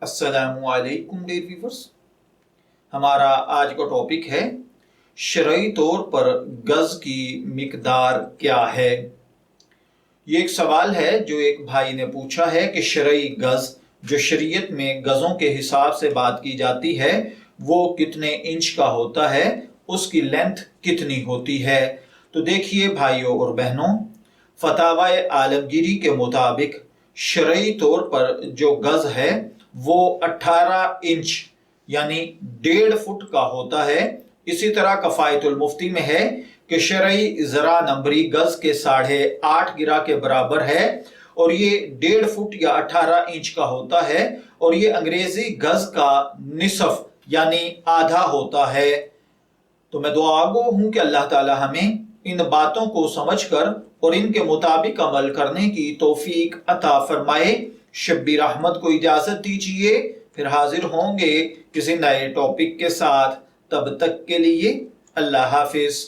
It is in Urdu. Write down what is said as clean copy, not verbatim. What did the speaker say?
السلام علیکم ڈیئر ویورز، ہمارا آج کا ٹاپک ہے شرعی طور پر گز کی مقدار کیا ہے۔ یہ ایک سوال ہے جو ایک بھائی نے پوچھا ہے کہ شرعی گز جو شریعت میں گزوں کے حساب سے بات کی جاتی ہے وہ کتنے انچ کا ہوتا ہے، اس کی لینتھ کتنی ہوتی ہے۔ تو دیکھیے بھائیوں اور بہنوں، فتاوی عالمگیری کے مطابق شرعی طور پر جو گز ہے وہ 18 انچ یعنی 1.5 فٹ کا ہوتا ہے۔ اسی طرح کفایت المفتی میں ہے کہ شرعی ذرا نمبری گز کے 8.5 گرہ کے برابر ہے اور یہ 1.5 فٹ یا 18 انچ کا ہوتا ہے، اور یہ انگریزی گز کا نصف یعنی آدھا ہوتا ہے۔ تو میں دعا گو ہوں کہ اللہ تعالی ہمیں ان باتوں کو سمجھ کر اور ان کے مطابق عمل کرنے کی توفیق عطا فرمائے۔ شبیر احمد کو اجازت دیجیے، پھر حاضر ہوں گے کسی نئے ٹاپک کے ساتھ۔ تب تک کے لیے اللہ حافظ۔